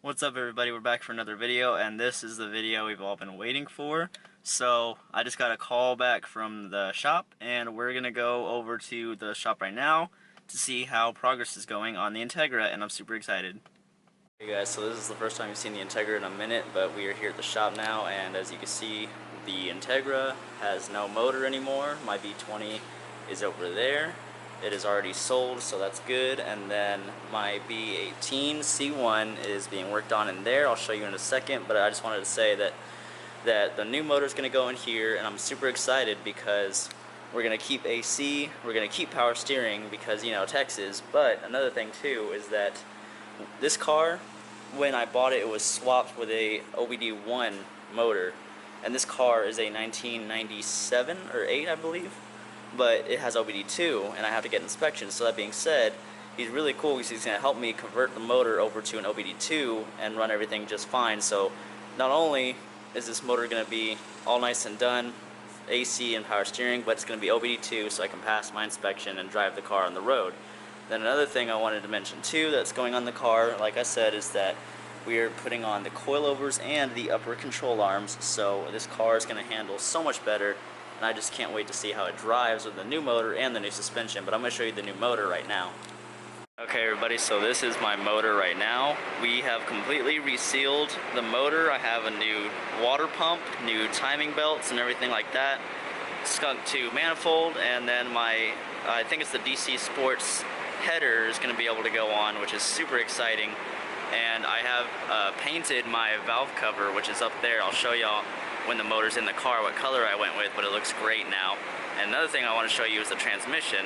What's up everybody, we're back for another video, and this is the video we've all been waiting for. So I just got a call back from the shop and we're gonna go over to the shop right now to see how progress is going on the Integra, and I'm super excited. Hey guys, so this is the first time you've seen the Integra in a minute, but we are here at the shop now, and as you can see, the Integra has no motor anymore. My V20 is over there. It is already sold, so that's good. And then my B18 C1 is being worked on in there. I'll show you in a second, but I just wanted to say that the new motor is going to go in here, and I'm super excited because we're going to keep AC, we're going to keep power steering because, you know, Texas. But another thing too is that this car, when I bought it, it was swapped with a OBD1 motor, and this car is a 1997 or 8, I believe. But it has OBD2 and I have to get inspection. So that being said, he's really cool because he's going to help me convert the motor over to an OBD2 and run everything just fine. So not only is this motor going to be all nice and done, AC and power steering, but it's going to be OBD2 so I can pass my inspection and drive the car on the road. Then another thing I wanted to mention too that's going on the car, like I said, is that we are putting on the coilovers and the upper control arms, so this car is going to handle so much better. And I just can't wait to see how it drives with the new motor and the new suspension, but I'm going to show you the new motor right now. Okay everybody, so this is my motor right now. We have completely resealed the motor. I have a new water pump, new timing belts and everything like that. Skunk 2 manifold, and then I think it's the DC Sports header is going to be able to go on, which is super exciting. And I have painted my valve cover, which is up there. I'll show y'all when the motor's in the car what color I went with, but it looks great now. And another thing I want to show you is the transmission.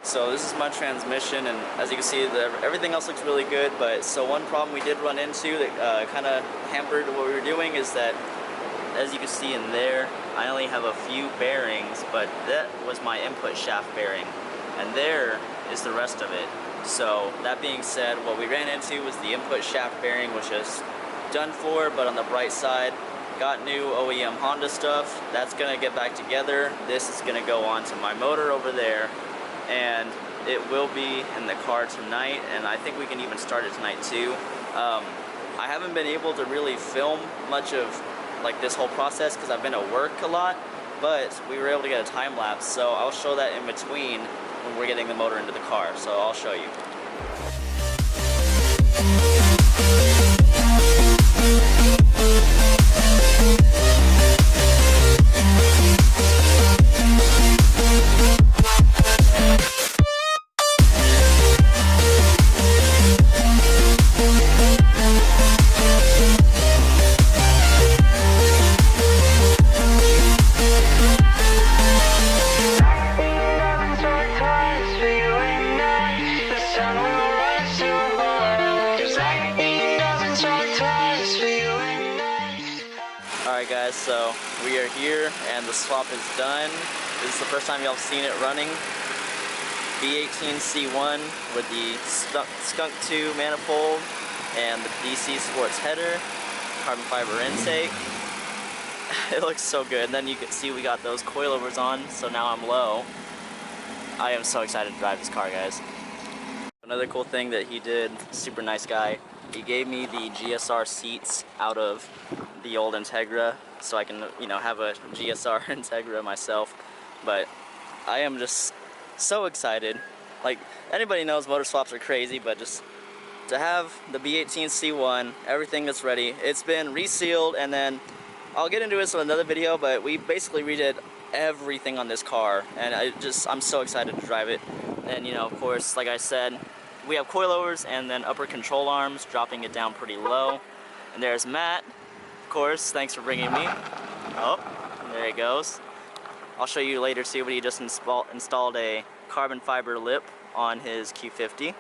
So this is my transmission, and as you can see, everything else looks really good. But so one problem we did run into that kind of hampered what we were doing is that, as you can see in there, I only have a few bearings, but that was my input shaft bearing, and there is the rest of it. So that being said, what we ran into was the input shaft bearing, which is done for, but on the bright side, got new OEM Honda stuff. That's gonna get back together. This is gonna go on to my motor over there, and it will be in the car tonight, and I think we can even start it tonight too. I haven't been able to really film much of like this whole process because I've been at work a lot, but we were able to get a time lapse, so I'll show that in between when we're getting the motor into the car. So I'll show you. Alright guys, so we are here and the swap is done. This is the first time y'all have seen it running. B18 C1 with the Skunk 2 manifold and the DC Sports header, carbon fiber intake. It looks so good. And then you can see we got those coilovers on, so now I'm low. I am so excited to drive this car, guys. Another cool thing that he did, super nice guy, he gave me the GSR seats out of the old Integra so I can, you know, have a GSR Integra myself. But I am just so excited. Like, anybody knows motor swaps are crazy, but just to have the B18 C1, everything that's ready. It's been resealed, and then I'll get into this in another video, but we basically redid everything on this car, and I'm so excited to drive it. And you know, of course, like I said, we have coilovers and then upper control arms, dropping it down pretty low. And there's Matt, of course, thanks for bringing me. Oh, there he goes. I'll show you later too, but he just installed a carbon fiber lip on his Q50.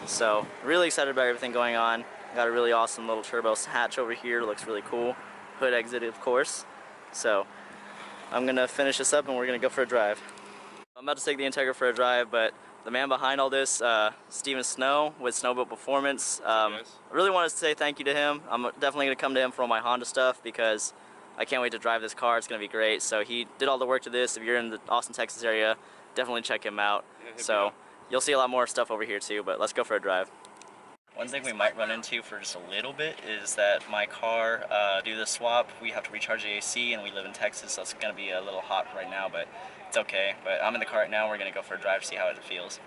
So, really excited about everything going on. Got a really awesome little turbo hatch over here, looks really cool. Hood exit, of course. So, I'm gonna finish this up and we're gonna go for a drive. I'm about to take the Integra for a drive, but the man behind all this, Steven Snow with Snowboat Performance. I really wanted to say thank you to him. I'm definitely going to come to him for all my Honda stuff because I can't wait to drive this car. It's going to be great. So he did all the work to this. If you're in the Austin, Texas area, definitely check him out. So you'll see a lot more stuff over here too, but let's go for a drive. One thing we might run into for just a little bit is that my car, due to the swap, we have to recharge the AC, and we live in Texas, so it's going to be a little hot right now, but it's okay. But I'm in the car right now, we're going to go for a drive, see how it feels.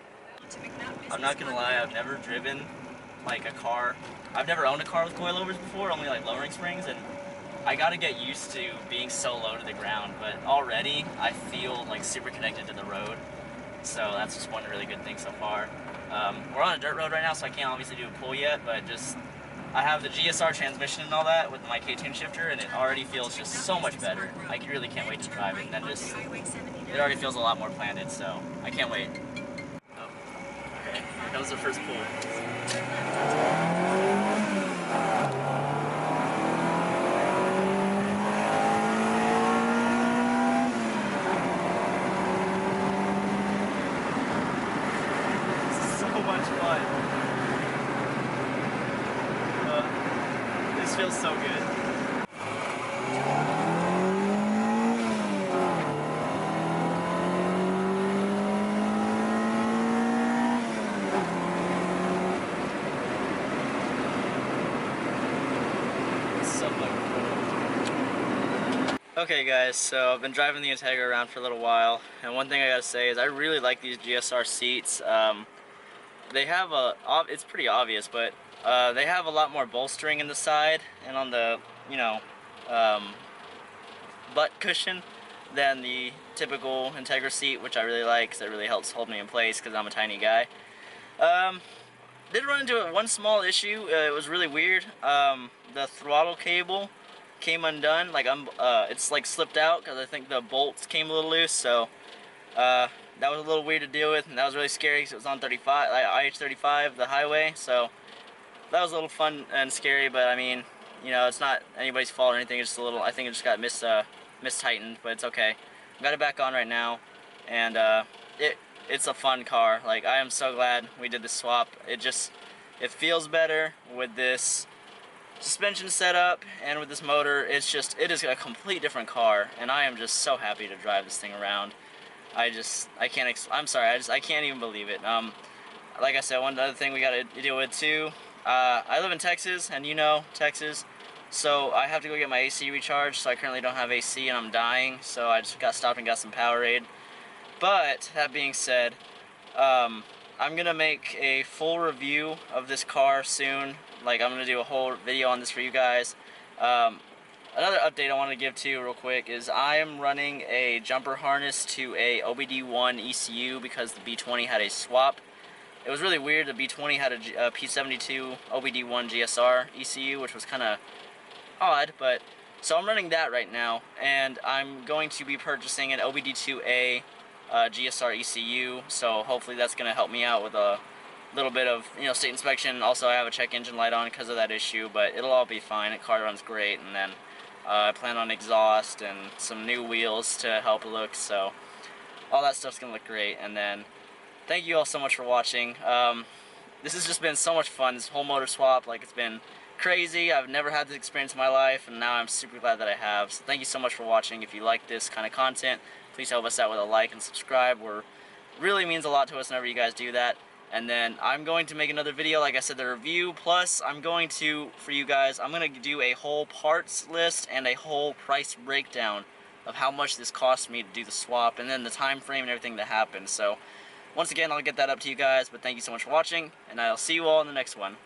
I'm not going to lie, I've never driven like a car. I've never owned a car with coilovers before, only like lowering springs, and I got to get used to being so low to the ground, but already I feel like super connected to the road, so that's just one really good thing so far. We're on a dirt road right now, so I can't obviously do a pull yet, but just I have the GSR transmission and all that with my K-tune shifter, and it already feels just so much better. I really can't wait to drive it, and then just it already feels a lot more planted, so I can't wait. Oh, okay, here comes the first pull. This feels so good. So fucking cool. Okay guys, so I've been driving the Integra around for a little while, and one thing I gotta say is I really like these GSR seats. They have it's pretty obvious, but they have a lot more bolstering in the side and on the, you know, butt cushion than the typical Integra seat, which I really like because it really helps hold me in place because I'm a tiny guy. Did run into one small issue. It was really weird. The throttle cable came undone. Like it's like slipped out because I think the bolts came a little loose. So that was a little weird to deal with, and that was really scary because it was on 35, like IH-35, the highway. So that was a little fun and scary, but I mean, you know, it's not anybody's fault or anything. It's just a little, I think it just got mistightened, but it's okay. Got it back on right now, and it's a fun car. Like, I am so glad we did the swap. It feels better with this suspension setup and with this motor. It is a complete different car, and I am just so happy to drive this thing around. I can't even believe it. Like I said, one other thing we got to deal with too. I live in Texas, and you know Texas, so I have to go get my AC recharged. So I currently don't have AC, and I'm dying. So I just got stopped and got some Powerade. But that being said, I'm gonna make a full review of this car soon. Like, I'm gonna do a whole video on this for you guys. Another update I want to give to you real quick is I am running a jumper harness to a OBD1 ECU because the B20 had a swap. It was really weird. The B20 had a P72 OBD1 GSR ECU, which was kind of odd, but so I'm running that right now, and I'm going to be purchasing an OBD2A GSR ECU, so hopefully that's going to help me out with a little bit of, you know, state inspection. Also, I have a check engine light on because of that issue, but it'll all be fine. The car runs great, and then I plan on exhaust and some new wheels to help look, so all that stuff's going to look great. And then thank you all so much for watching. This has just been so much fun, this whole motor swap. Like, it's been crazy. I've never had this experience in my life, and now I'm super glad that I have. So thank you so much for watching. If you like this kind of content, please help us out with a like and subscribe. It really means a lot to us whenever you guys do that. And then I'm going to make another video, like I said, the review, plus I'm going to, for you guys, I'm going to do a whole parts list and a whole price breakdown of how much this cost me to do the swap, and then the time frame and everything that happened. So once again, I'll get that up to you guys, but thank you so much for watching, and I'll see you all in the next one.